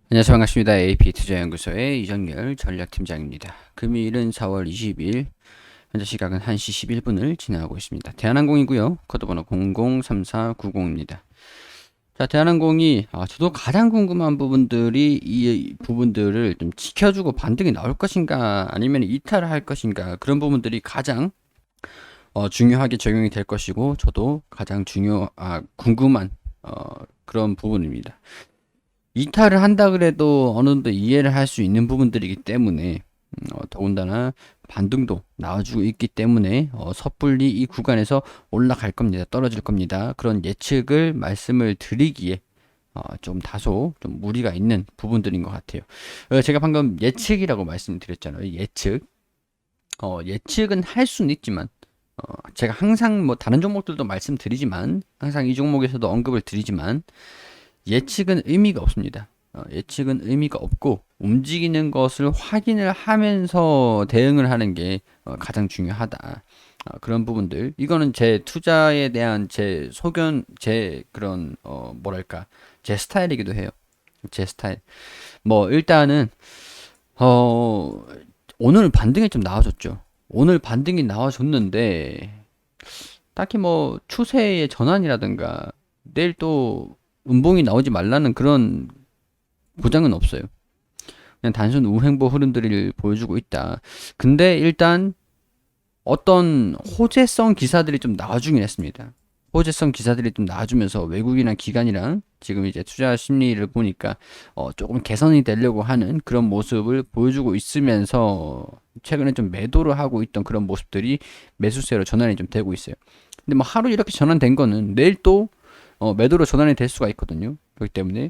안녕하세요. 반갑습니다. AP투자연구소의 이정열 전략팀장입니다. 금요일은 4월 20일, 현재 시각은 1시 11분을 지나고 있습니다. 대한항공이고요. 코드번호 003490입니다. 자, 대한항공이 저도 가장 궁금한 부분들이 이 부분들을 좀 지켜주고 반등이 나올 것인가 아니면 이탈을 할 것인가, 그런 부분들이 가장 중요하게 적용이 될 것이고, 저도 가장 궁금한 그런 부분입니다. 이탈을 한다 그래도 어느 정도 이해를 할 수 있는 부분들이기 때문에, 더군다나 반등도 나와주고 있기 때문에 섣불리 이 구간에서 올라갈 겁니다. 떨어질 겁니다. 그런 예측을 말씀을 드리기에 좀 다소 좀 무리가 있는 부분들인 것 같아요. 제가 방금 예측이라고 말씀드렸잖아요. 예측은 할 수는 있지만, 제가 항상 뭐 다른 종목들도 말씀드리지만, 항상 이 종목에서도 언급을 드리지만, 예측은 의미가 없습니다. 예측은 의미가 없고, 움직이는 것을 확인을 하면서 대응을 하는 게 가장 중요하다. 그런 부분들. 이거는 제 투자에 대한 제 소견, 제 그런, 제 스타일이기도 해요. 제 스타일. 뭐, 일단은, 어, 오늘 반등이 좀 나와줬죠. 오늘 반등이 나와줬는데, 딱히 뭐, 추세의 전환이라든가, 내일 또 음봉이 나오지 말라는 그런 보장은 없어요. 그냥 단순 우행보 흐름들을 보여주고 있다. 근데 일단 어떤 호재성 기사들이 좀 나와주긴 했습니다. 호재성 기사들이 좀 나와주면서 외국이나 기관이랑 지금 이제 투자 심리를 보니까 조금 개선이 되려고 하는 그런 모습을 보여주고 있으면서, 최근에 좀 매도를 하고 있던 그런 모습들이 매수세로 전환이 좀 되고 있어요. 근데 뭐 하루 이렇게 전환된 거는 내일 또 매도로 전환이 될 수가 있거든요. 그렇기 때문에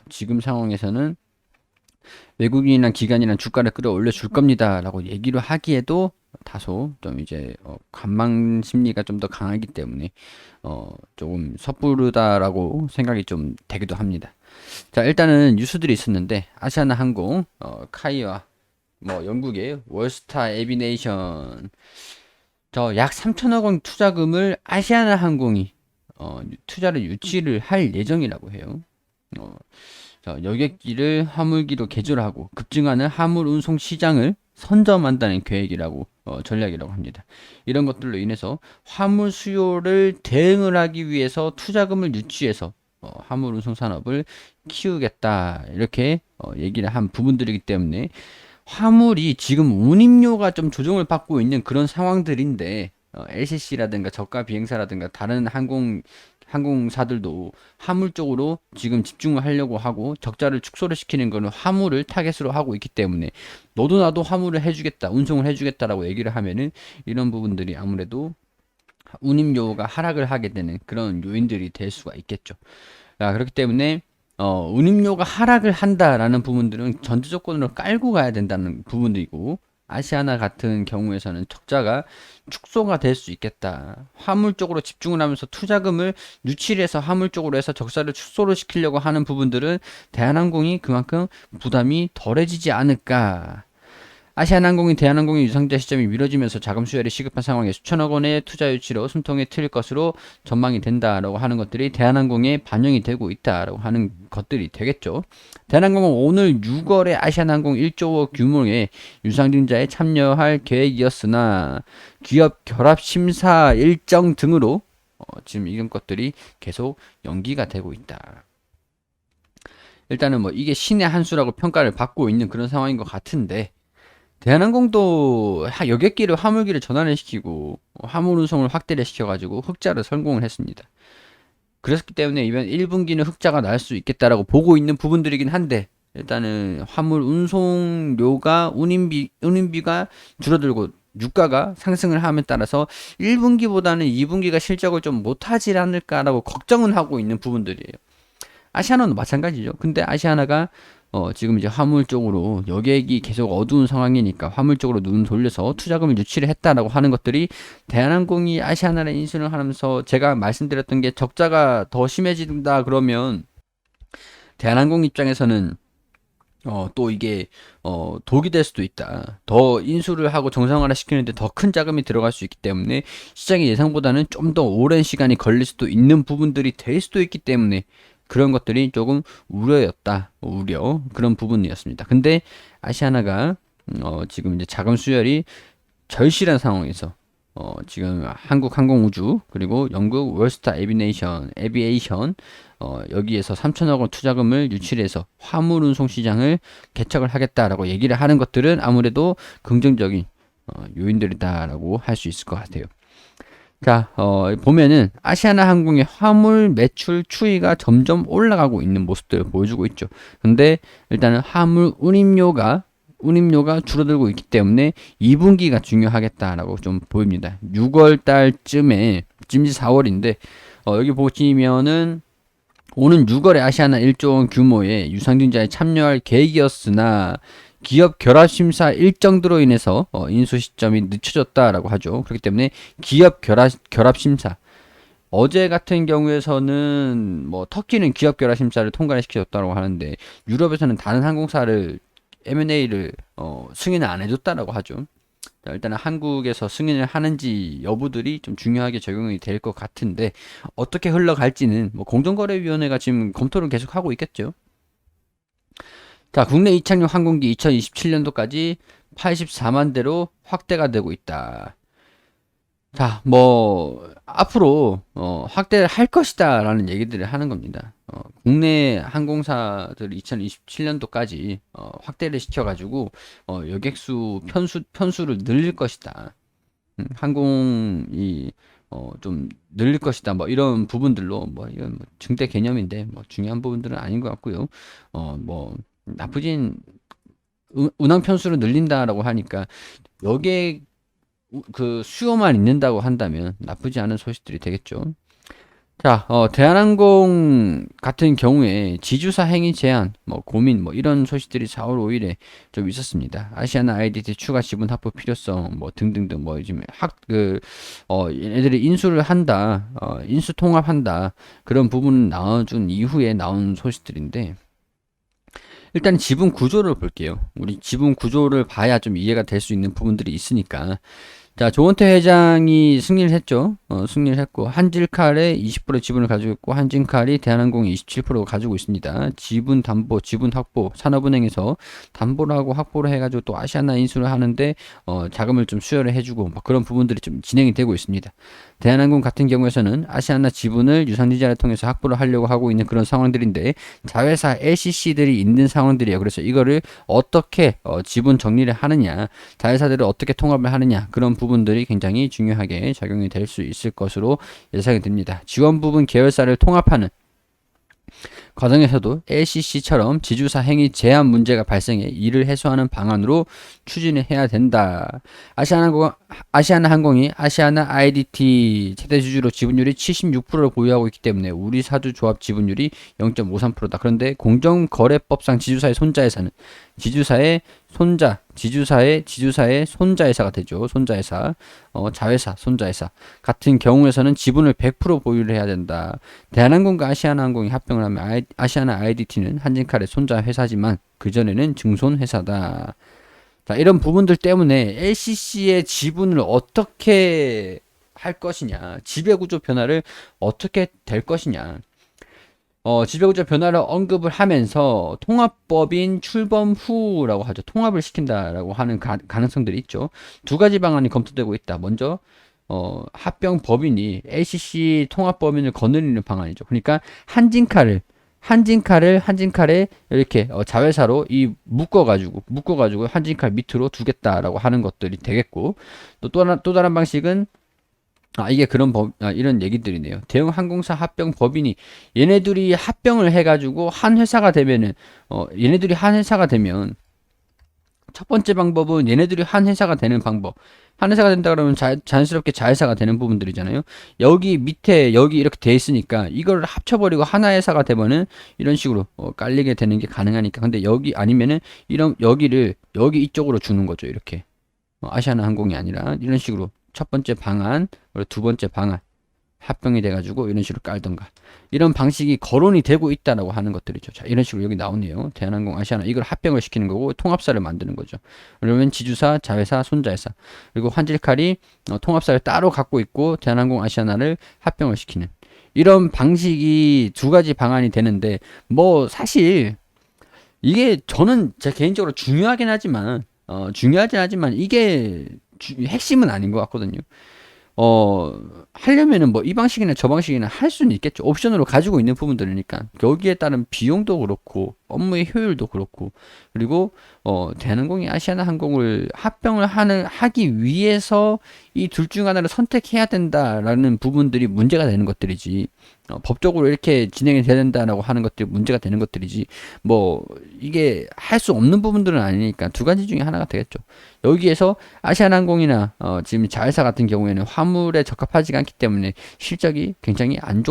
지금 상황에서는 외국인이나 기관이나 주가를 끌어올려 줄 겁니다라고 얘기를 하기에도 다소 좀 이제 관망 심리가 좀 더 강하기 때문에 조금 섣부르다라고 생각이 좀 되기도 합니다. 자, 일단은 뉴스들이 있었는데, 아시아나항공, 카이와 뭐 영국의 월스타 에비네이션, 저 약 3천억 원 투자금을 아시아나항공이 투자를 유치를 할 예정이라고 해요. 어, 자, 여객기를 화물기로 개조하고 급증하는 화물 운송 시장을 선점한다는 계획이라고, 전략이라고 합니다. 이런 것들로 인해서 화물 수요를 대응을 하기 위해서 투자금을 유치해서 화물 운송 산업을 키우겠다, 이렇게 얘기를 한 부분들이기 때문에, 화물이 지금 운임료가 좀 조정을 받고 있는 그런 상황들인데, LCC라든가 저가 비행사라든가 다른 항공사들도 화물 쪽으로 지금 집중을 하려고 하고, 적자를 축소를 시키는 거는 화물을 타겟으로 하고 있기 때문에, 너도 나도 화물을 해주겠다, 운송을 해주겠다라고 얘기를 하면은, 이런 부분들이 아무래도 운임료가 하락을 하게 되는 그런 요인들이 될 수가 있겠죠. 그렇기 때문에 운임료가 하락을 한다라는 부분들은 전제 조건으로 깔고 가야 된다는 부분들이고, 아시아나 같은 경우에서는 적자가 축소가 될 수 있겠다. 화물 쪽으로 집중을 하면서 투자금을 유치를 해서 화물 쪽으로 해서 적자를 축소를 시키려고 하는 부분들은 대한항공이 그만큼 부담이 덜해지지 않을까. 아시아나항공이 대한항공의 유상자 시점이 미뤄지면서 자금 수혈이 시급한 상황에 수천억 원의 투자 유치로 숨통이 트일 것으로 전망이 된다라고 하는 것들이 대한항공에 반영이 되고 있다라고 하는 것들이 되겠죠. 대한항공은 오늘 6월에 아시아나항공 1조 원 규모의 유상증자에 참여할 계획이었으나 기업 결합 심사 일정 등으로 지금 이런 것들이 계속 연기가 되고 있다. 일단은 뭐 이게 신의 한 수라고 평가를 받고 있는 그런 상황인 것 같은데, 대한항공도 여객기를 화물기를 전환을 시키고 화물 운송을 확대를 시켜가지고 흑자를 성공을 했습니다. 그렇기 때문에 이번 1분기는 흑자가 날 수 있겠다라고 보고 있는 부분들이긴 한데, 일단은 화물 운송료가 운임비가 줄어들고 유가가 상승을 함에 따라서 1분기보다는 2분기가 실적을 좀 못하지 않을까라고 걱정은 하고 있는 부분들이에요. 아시아나도 마찬가지죠. 근데 아시아나가 지금 이제 화물 쪽으로, 여객이 계속 어두운 상황이니까 화물 쪽으로 눈 돌려서 투자금을 유치를 했다라고 하는 것들이, 대한항공이 아시아나를 인수를 하면서 제가 말씀드렸던 게, 적자가 더 심해진다 그러면 대한항공 입장에서는 또 이게 독이 될 수도 있다. 더 인수를 하고 정상화를 시키는데 더 큰 자금이 들어갈 수 있기 때문에 시장의 예상보다는 좀 더 오랜 시간이 걸릴 수도 있는 부분들이 될 수도 있기 때문에, 그런 것들이 조금 우려였다. 우려 그런 부분이었습니다. 근데 아시아나가 지금 이제 자금 수혈이 절실한 상황에서 지금 한국항공우주 그리고 영국 월스타 에비에이션 여기에서 3천억 원 투자금을 유치해서 화물운송 시장을 개척을 하겠다라고 얘기를 하는 것들은 아무래도 긍정적인 요인들이다라고 할 수 있을 것 같아요. 자, 보면은 아시아나 항공의 화물 매출 추이가 점점 올라가고 있는 모습들을 보여주고 있죠. 근데 일단은 화물 운임료가 줄어들고 있기 때문에 2분기가 중요하겠다라고 좀 보입니다. 6월 달쯤에 지금 4월인데 여기 보시면은 오는 6월에 아시아나 1조 원 규모의 유상증자에 참여할 계획이었으나 기업 결합 심사 일정들로 인해서 인수 시점이 늦춰졌다라고 하죠. 그렇기 때문에 기업 결합 심사 어제 같은 경우에서는 뭐 터키는 기업 결합 심사를 통과를 시켜줬다고 하는데 유럽에서는 다른 항공사를 M&A를 승인을 안 해줬다라고 하죠. 자, 일단은 한국에서 승인을 하는지 여부들이 좀 중요하게 적용이 될 것 같은데 어떻게 흘러갈지는 뭐 공정거래위원회가 지금 검토를 계속하고 있겠죠. 자, 국내 이착륙 항공기 2027년도까지 84만 대로 확대가 되고 있다. 자, 뭐 앞으로 확대를 할 것이다라는 얘기들을 하는 겁니다. 국내 항공사들 2027년도까지 확대를 시켜가지고 여객수 편수를 늘릴 것이다. 항공이 좀 늘릴 것이다. 뭐 이런 부분들로 뭐 이건 뭐 증대 개념인데 뭐 중요한 부분들은 아닌 것 같고요. 뭐 나쁘진 운항 편수를 늘린다라고 하니까 여기에 그 수요만 있는다고 한다면 나쁘지 않은 소식들이 되겠죠. 자, 대한항공 같은 경우에 지주사 행위 제한, 뭐 고민, 뭐 이런 소식들이 4월 5일에 좀 있었습니다. 아시아나 IDT 추가 지분 확보 필요성, 뭐 등등등, 뭐 요즘 얘네들이 인수를 한다, 인수 통합한다 그런 부분 나와준 이후에 나온 소식들인데. 일단 지분 구조를 볼게요. 우리 지분 구조를 봐야 좀 이해가 될 수 있는 부분들이 있으니까. 자, 조원태 회장이 승리를 했죠. 승리를 했고, 한질칼에 20% 지분을 가지고 있고, 한진칼이 대한항공이 27% 가지고 있습니다. 지분 담보, 지분 확보, 산업은행에서 담보를 하고 확보를 해가지고 또 아시아나 인수를 하는데, 자금을 좀 수혈을 해주고, 뭐 그런 부분들이 좀 진행이 되고 있습니다. 대한항공 같은 경우에서는 아시아나 지분을 유상증자를 통해서 확보를 하려고 하고 있는 그런 상황들인데, 자회사 LCC들이 있는 상황들이에요. 그래서 이거를 어떻게 지분 정리를 하느냐, 자회사들을 어떻게 통합을 하느냐, 그런 부분들이 굉장히 중요하게 작용이 될 수 있을 것으로 예상이 됩니다. 지원 부분 계열사를 통합하는 과정에서도 LCC처럼 지주사 행위 제한 문제가 발생해 이를 해소하는 방안으로 추진을 해야 된다. 아시아나항공이 아시아나 IDT 최대 주주로 지분율이 76%를 보유하고 있기 때문에 우리 사주 조합 지분율이 0.53%다. 그런데 공정거래법상 지주사의 손자회사는 지주사의 손자회사가 되죠. 손자회사, 자회사, 손자회사 같은 경우에서는 지분을 100% 보유를 해야 된다. 대한항공과 아시아나항공이 합병을 하면 아시아나 IDT는 한진칼의 손자회사지만 그전에는 증손회사다. 자, 이런 부분들 때문에 LCC의 지분을 어떻게 할 것이냐, 지배구조 변화를 어떻게 될 것이냐. 지배구조 변화를 언급을 하면서 통합법인 출범 후라고 하죠. 통합을 시킨다라고 하는 가능성들이 있죠. 두 가지 방안이 검토되고 있다. 먼저 합병 법인이 LCC 통합 법인을 거느리는 방안이죠. 그러니까 한진칼에 이렇게 자회사로 묶어가지고 한진칼 밑으로 두겠다라고 하는 것들이 되겠고, 또 다른 방식은 이게 이런 얘기들이네요. 대형 항공사 합병 법인이 얘네들이 합병을 해가지고 한 회사가 되면은 얘네들이 한 회사가 되면 첫 번째 방법은 얘네들이 한 회사가 되는 방법. 한 회사가 된다 그러면 자연스럽게 자회사가 되는 부분들이잖아요. 여기 밑에 여기 이렇게 돼 있으니까 이걸 합쳐버리고 하나 회사가 되면은 이런 식으로 깔리게 되는 게 가능하니까. 근데 여기 아니면은 여기를 여기 이쪽으로 주는 거죠. 이렇게 아시아나 항공이 아니라 이런 식으로 첫 번째 방안, 그리고 두 번째 방안 합병이 돼가지고 이런 식으로 깔던가 이런 방식이 거론이 되고 있다라고 하는 것들이죠. 자, 이런 식으로 여기 나오네요. 대한항공, 아시아나 이걸 합병을 시키는 거고 통합사를 만드는 거죠. 그러면 지주사, 자회사, 손자회사 그리고 환질칼이 통합사를 따로 갖고 있고 대한항공, 아시아나를 합병을 시키는 이런 방식이 두 가지 방안이 되는데 뭐 사실 이게 저는 제 개인적으로 중요하긴 하지만 중요하진 하지만 이게 핵심은 아닌 것 같거든요. 어, 하려면은 뭐 이 방식이나 저 방식이나 할 수는 있겠죠. 옵션으로 가지고 있는 부분들이니까. 여기에 따른 비용도 그렇고, 업무의 효율도 그렇고, 그리고, 대한항공이 아시아나항공을 하기 위해서 이 둘 중 하나를 선택해야 된다라는 부분들이 문제가 되는 것들이지. 법적으로 이렇게 진행이 돼야 된다라고 하는 것들이 문제가 되는 것들이지. 뭐, 이게 할 수 없는 부분들은 아니니까 두 가지 중에 하나가 되겠죠. 여기에서 아시아나항공이나 지금 자회사 같은 경우에는 화물에 적합하지가 않기 때문에 실적이 굉장히 안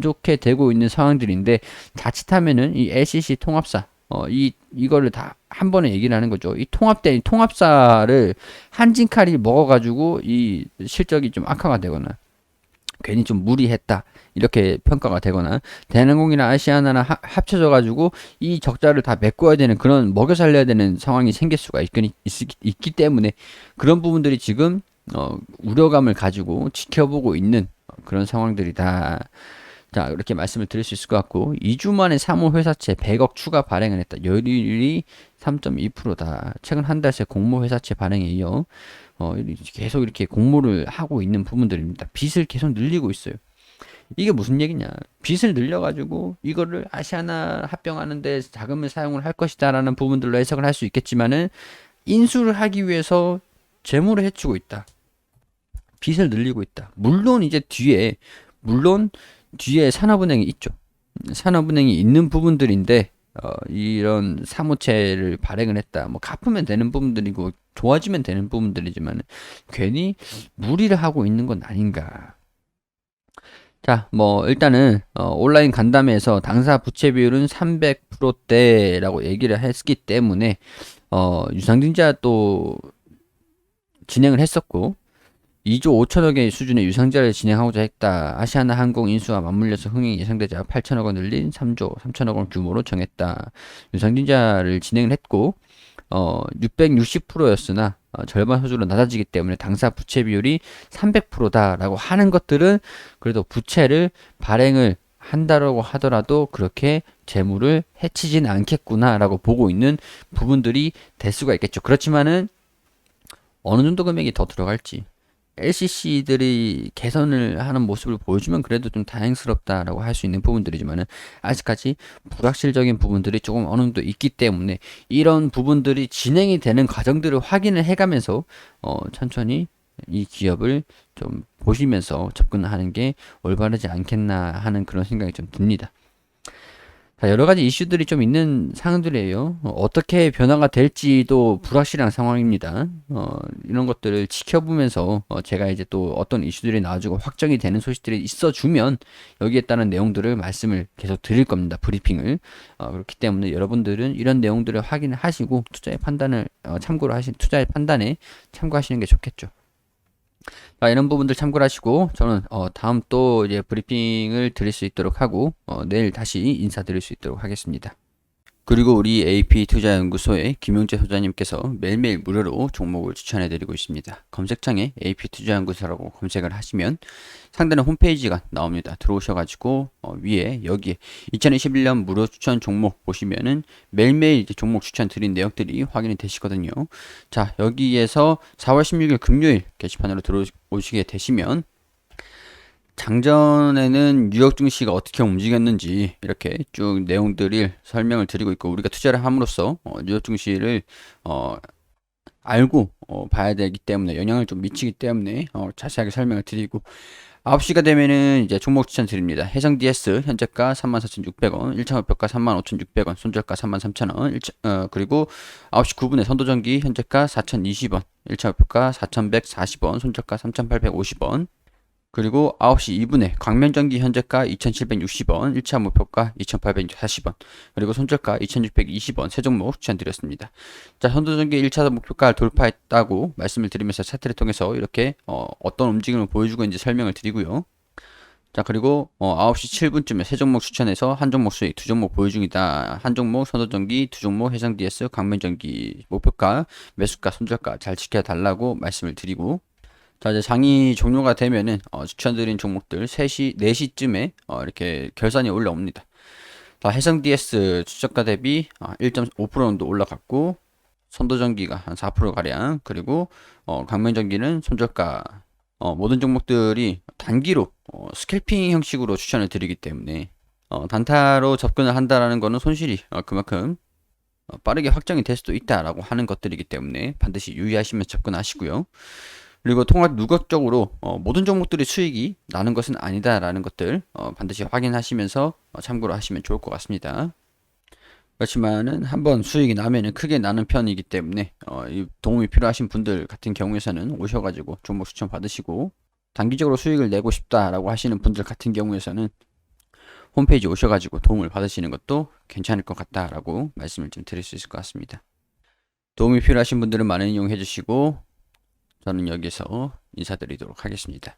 좋게 되고 있는 상황들인데 자칫하면은 이 LCC 통합사 이거를 다 한 번에 얘기를 하는 거죠. 이 통합사를 한진칼이 먹어가지고 이 실적이 좀 악화가 되거나 괜히 좀 무리했다 이렇게 평가가 되거나 대한항공이나 아시아나나 합쳐져 가지고 이 적자를 다 메꿔야 되는 그런 먹여 살려야 되는 상황이 생길 수가 있기 때문에 그런 부분들이 지금 우려감을 가지고 지켜보고 있는 그런 상황들이다. 자, 이렇게 말씀을 드릴 수 있을 것 같고 2주 만에 3호 회사채 100억 추가 발행을 했다. 여율이 3.2%다. 최근 한 달 새 공모 회사채 발행에 이어 계속 이렇게 공모를 하고 있는 부분들입니다. 빚을 계속 늘리고 있어요. 이게 무슨 얘기냐? 빚을 늘려가지고 이거를 아시아나 합병하는데 자금을 사용을 할 것이다라는 부분들로 해석을 할 수 있겠지만은 인수를 하기 위해서 재물을 해치고 있다. 빚을 늘리고 있다. 물론 뒤에 산업은행이 있죠. 산업은행이 있는 부분들인데 이런 사모채를 발행을 했다. 뭐 갚으면 되는 부분들이고 좋아지면 되는 부분들이지만 괜히 무리를 하고 있는 건 아닌가. 자, 뭐 일단은 온라인 간담회에서 당사 부채 비율은 300%대라고 얘기를 했기 때문에 유상증자 또 진행을 했었고 2조 5천억의 수준의 유상자를 진행하고자 했다. 아시아나항공 인수와 맞물려서 흥행이 예상되자 8천억 원 늘린 3조 3천억 원 규모로 정했다. 유상증자를 진행을 했고 660%였으나 절반 수준으로 낮아지기 때문에 당사 부채 비율이 300%다라고 하는 것들은 그래도 부채를 발행을 한다라고 하더라도 그렇게 재물을 해치진 않겠구나라고 보고 있는 부분들이 될 수가 있겠죠. 그렇지만은 어느 정도 금액이 더 들어갈지 LCC들이 개선을 하는 모습을 보여주면 그래도 좀 다행스럽다라고 할 수 있는 부분들이지만은 아직까지 불확실적인 부분들이 조금 어느 정도 있기 때문에 이런 부분들이 진행이 되는 과정들을 확인을 해가면서 천천히 이 기업을 좀 보시면서 접근하는 게 올바르지 않겠나 하는 그런 생각이 좀 듭니다. 자, 여러 가지 이슈들이 좀 있는 상황들이에요. 어떻게 변화가 될지도 불확실한 상황입니다. 이런 것들을 지켜보면서 제가 이제 또 어떤 이슈들이 나와주고 확정이 되는 소식들이 있어주면 여기에 따른 내용들을 말씀을 계속 드릴 겁니다. 브리핑을. 그렇기 때문에 여러분들은 이런 내용들을 확인을 하시고 투자의 판단에 참고하시는 게 좋겠죠. 자, 이런 부분들 참고를 하시고 저는 다음 또 이제 브리핑을 드릴 수 있도록 하고 내일 다시 인사드릴 수 있도록 하겠습니다. 그리고 우리 AP투자연구소의 김용재 소장님께서 매일매일 무료로 종목을 추천해드리고 있습니다. 검색창에 AP투자연구소라고 검색을 하시면 상단에 홈페이지가 나옵니다. 들어오셔가지고 위에 여기에 2021년 무료 추천 종목 보시면은 매일매일 이제 종목 추천 드린 내역들이 확인이 되시거든요. 자, 여기에서 4월 16일 금요일 게시판으로 들어오시게 되시면 장전에는 뉴욕 증시가 어떻게 움직였는지 이렇게 쭉 내용들을 설명을 드리고 있고 우리가 투자를 함으로써 뉴욕 증시를 알고 봐야 되기 때문에 영향을 좀 미치기 때문에 자세하게 설명을 드리고 9시가 되면은 이제 종목 추천 드립니다. 해성 DS 현재가 34,600원, 1차 목표가 35,600원, 손절가 33,000원, 그리고 9시 9분에 선도전기 현재가 4,020원, 1차 목표가 4,140원, 손절가 3,850원, 그리고 9시 2분에 광명전기 현재가 2,760원, 1차 목표가 2,840원, 그리고 손절가 2,620원 세 종목 추천드렸습니다. 자, 선도전기 1차 목표가를 돌파했다고 말씀을 드리면서 차트를 통해서 이렇게 어떤 움직임을 보여주고 있는지 설명을 드리고요. 자, 그리고 9시 7분쯤에 세 종목 추천해서 한 종목 수익, 두 종목 보유 중이다. 한 종목 선도전기, 두 종목 해상 DS, 광명전기 목표가, 매수가, 손절가 잘 지켜달라고 말씀을 드리고 자, 이제 장이 종료가 되면은 추천드린 종목들 3시, 4시쯤에 이렇게 결산이 올라옵니다. 자, 해성 DS 추저가 대비 1.5% 정도 올라갔고, 선도전기가 한 4% 가량, 그리고 강мен전기는 손절가. 모든 종목들이 단기로 스캘핑 형식으로 추천을 드리기 때문에 단타로 접근을 한다라는 거는 손실이 그만큼 빠르게 확정이 될 수도 있다라고 하는 것들이기 때문에 반드시 유의하시면서 접근하시고요. 그리고 통합 누각적으로 모든 종목들이 수익이 나는 것은 아니다라는 것들 반드시 확인하시면서 참고를 하시면 좋을 것 같습니다. 그렇지만은 한번 수익이 나면은 크게 나는 편이기 때문에 이 도움이 필요하신 분들 같은 경우에서는 오셔가지고 종목 추천 받으시고, 단기적으로 수익을 내고 싶다라고 하시는 분들 같은 경우에서는 홈페이지 오셔가지고 도움을 받으시는 것도 괜찮을 것 같다라고 말씀을 좀 드릴 수 있을 것 같습니다. 도움이 필요하신 분들은 많은 이용해 주시고, 저는 여기서 인사드리도록 하겠습니다.